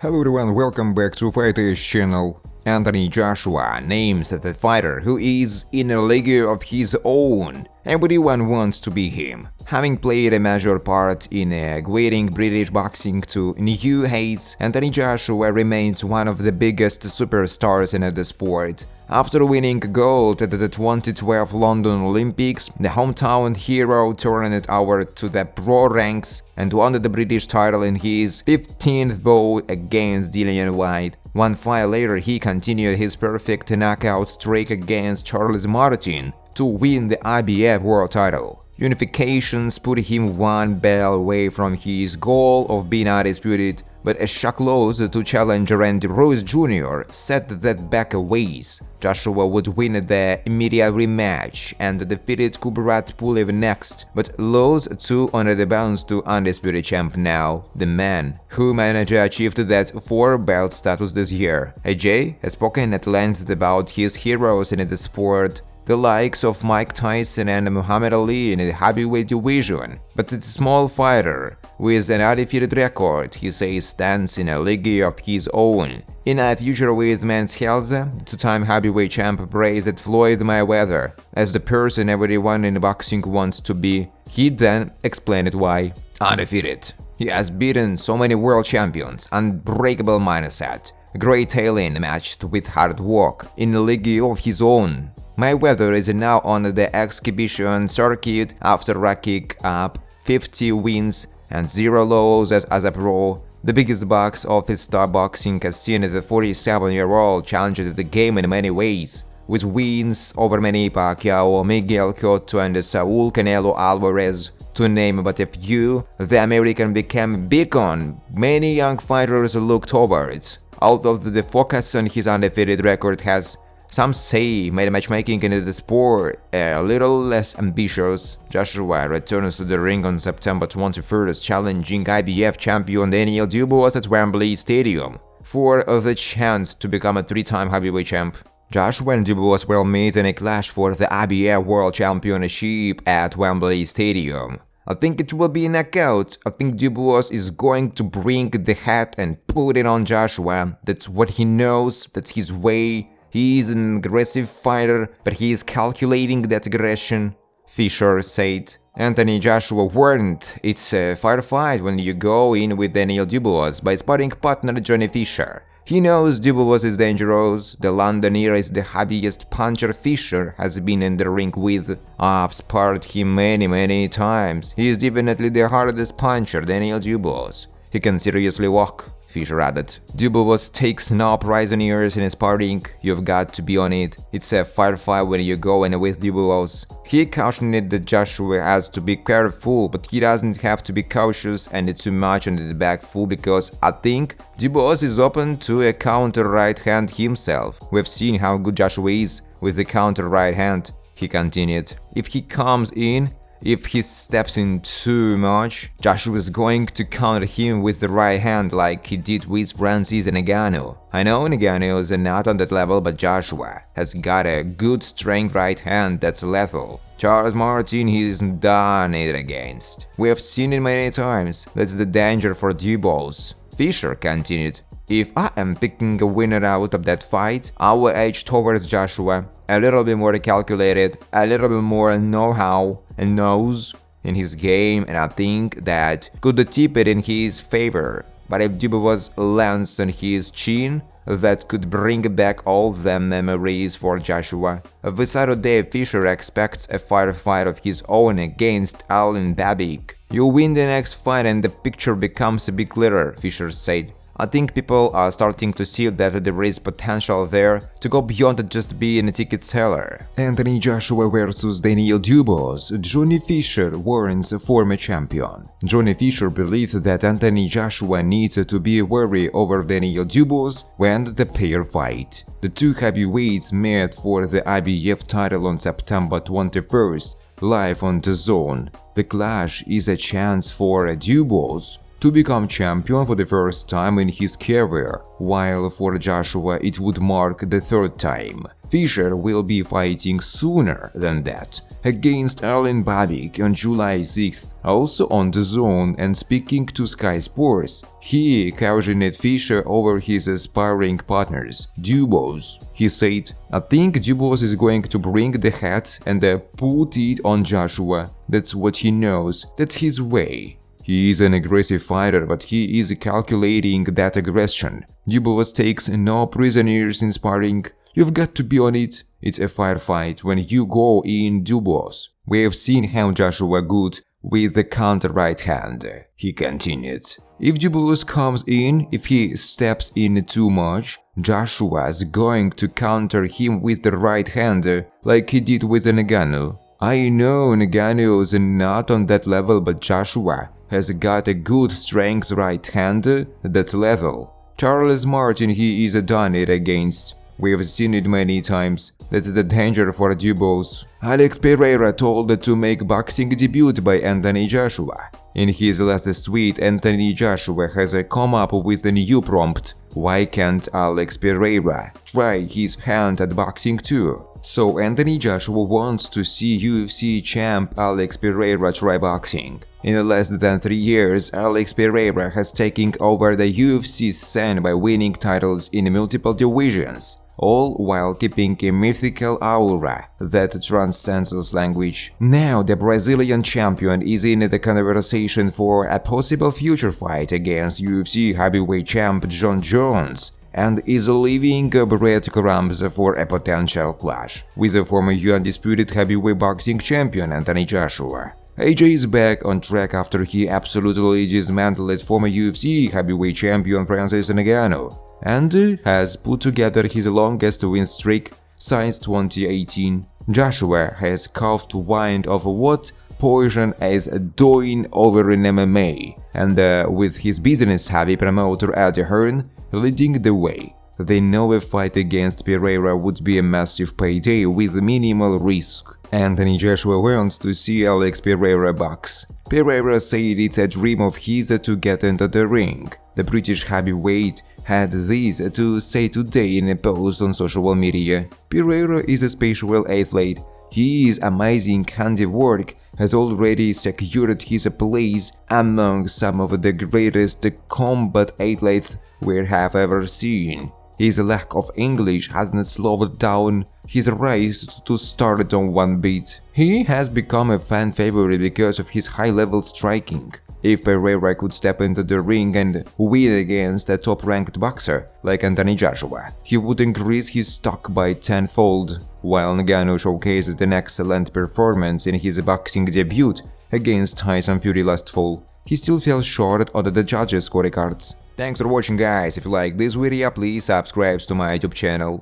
Hello everyone, welcome back to Fighters channel. Anthony Joshua names the fighter who is in a league of his own. Everyone wants to be him. Having played a major part in guiding British boxing to new heights, Anthony Joshua remains one of the biggest superstars in the sport. After winning gold at the 2012 London Olympics, the hometown hero turned over to the pro ranks and won the British title in his 15th bout against Dillian Whyte. One fight later, he continued his perfect knockout streak against Charles Martin to win the IBF world title. Unifications put him one bell away from his goal of being undisputed, but a shock loss to challenger Randy Rose Jr. set that back a ways. Joshua would win the immediate rematch and defeated Kubrat Pulev next, but lost 2 on the bounce to undisputed champ now, the man who managed to achieve that 4-belt status this year. AJ has spoken at length about his heroes in the sport, the likes of Mike Tyson and Muhammad Ali in the heavyweight division, but the small fighter with an undefeated record, he says, stands in a league of his own. In a future with men's health, the 2-time heavyweight champ praised Floyd Mayweather as the person everyone in boxing wants to be. He then explained why. Undefeated. He has beaten so many world champions, unbreakable mindset, great talent matched with hard work, in a league of his own. Mayweather is now on the exhibition circuit after racking up 50 wins and 0 losses as a pro. The biggest box office star boxing has seen the 47-year-old challenge the game in many ways, with wins over Manny Pacquiao, Miguel Cotto and Saul Canelo Alvarez, to name but a few. The American became a beacon many young fighters look towards. Although the focus on his undefeated record has, some say, made matchmaking in the sport a little less ambitious, Joshua returns to the ring on September 21st, challenging IBF champion Daniel Dubois at Wembley Stadium for the chance to become a 3-time heavyweight champ. Joshua and Dubois will meet in a clash for the IBF World Championship at Wembley Stadium. I think it will be a knockout. I think Dubois is going to bring the hat and put it on Joshua. That's what he knows, that's his way. He is an aggressive fighter, but he is calculating that aggression, Fisher said. Anthony Joshua warned, it's a firefight when you go in with Daniel Dubois by sparring partner Johnny Fisher. He knows Dubois is dangerous. The Londoner is the heaviest puncher Fisher has been in the ring with. I've sparred him many times. He is definitely the hardest puncher, Daniel Dubois. He can seriously walk, Fisher added. Dubois takes no prisoners in sparring. You've got to be on it. It's a firefight when you go in with Dubois. He cautioned that Joshua has to be careful, but he doesn't have to be cautious and too much on the back foot, because I think Dubois is open to a counter right hand himself. We've seen how good Joshua is with the counter right hand, he continued. If he comes in, if he steps in too much, Joshua is going to counter him with the right hand like he did with Francis Ngannou. I know Ngannou is not on that level, but Joshua has got a good strength right hand that's lethal. Charles Martin he's done it against. We have seen it many times. That's the danger for Dubois. Fisher continued. If I am picking a winner out of that fight, I will edge towards Joshua. A little bit more calculated, a little bit more know-how and knows in his game, and I think that could tip it in his favor. But if Dubois lands on his chin, that could bring back all the memories for Joshua. This Saturday, Fisher expects a fight of his own against Alan Babic. You win the next fight and the picture becomes a bit clearer, Fisher said. I think people are starting to see that there is potential there to go beyond just being a ticket seller. Anthony Joshua versus Daniel Dubois, Johnny Fisher, Warren's former champion. Johnny Fisher believes that Anthony Joshua needs to be wary over Daniel Dubois when the pair fight. The two heavyweights met for the IBF title on September 21st, live on DAZN. The clash is a chance for Dubois to become champion for the first time in his career, while for Joshua it would mark the third time. Fisher will be fighting sooner than that, against Erlen Babik on July 6th, also on DAZN, and speaking to Sky Sports, he cautioned Fisher over his sparring partners, Dubois. He said, "I think Dubois is going to bring the hat and put it on Joshua. That's what he knows, that's his way. He is an aggressive fighter, but he is calculating that aggression. Dubois takes no prisoners in sparring. You've got to be on it. It's a firefight when you go in, Dubois. We have seen how Joshua good with the counter right hand," he continued. "If Dubois comes in, if he steps in too much, Joshua's going to counter him with the right hand like he did with Ngannou. I know Ngannou's not on that level, but Joshua has got a good strength right hand that's lethal. Charles Martin he is done it against. We have seen it many times. That's the danger for Dubois." Alex Pereira told to make boxing debut by Anthony Joshua. In his last tweet, Anthony Joshua has come up with a new prompt: "Why can't Alex Pereira try his hand at boxing too?" So Anthony Joshua wants to see UFC champ Alex Pereira try boxing. In less than 3 years, Alex Pereira has taken over the UFC scene by winning titles in multiple divisions, all while keeping a mythical aura that transcends language. Now the Brazilian champion is in the conversation for a possible future fight against UFC heavyweight champ John Jones, and is leaving breadcrumbs for a potential clash with the former undisputed heavyweight boxing champion Anthony Joshua. AJ is back on track after he absolutely dismantled former UFC heavyweight champion Francis Ngannou, and has put together his longest win streak since 2018. Joshua has caught wind of what Poison is doing over in MMA, and with his business-heavy promoter Hearn leading the way, they know a fight against Pereira would be a massive payday with minimal risk. Anthony Joshua wants to see Alex Pereira box. Pereira said it's a dream of his to get into the ring. The British heavyweight had this to say today in a post on social media. "Pereira is a special athlete. His amazing handiwork has already secured his place among some of the greatest combat athletes we have ever seen. His lack of English hasn't slowed down his race to start on one beat. He has become a fan favorite because of his high-level striking. If Pereira could step into the ring and win against a top-ranked boxer like Anthony Joshua, he would increase his stock by tenfold." While Ngannou showcased an excellent performance in his boxing debut against Tyson Fury last fall, he still fell short on the judges' scorecards. Thanks for watching, guys. If you like this video, please subscribe to my YouTube channel.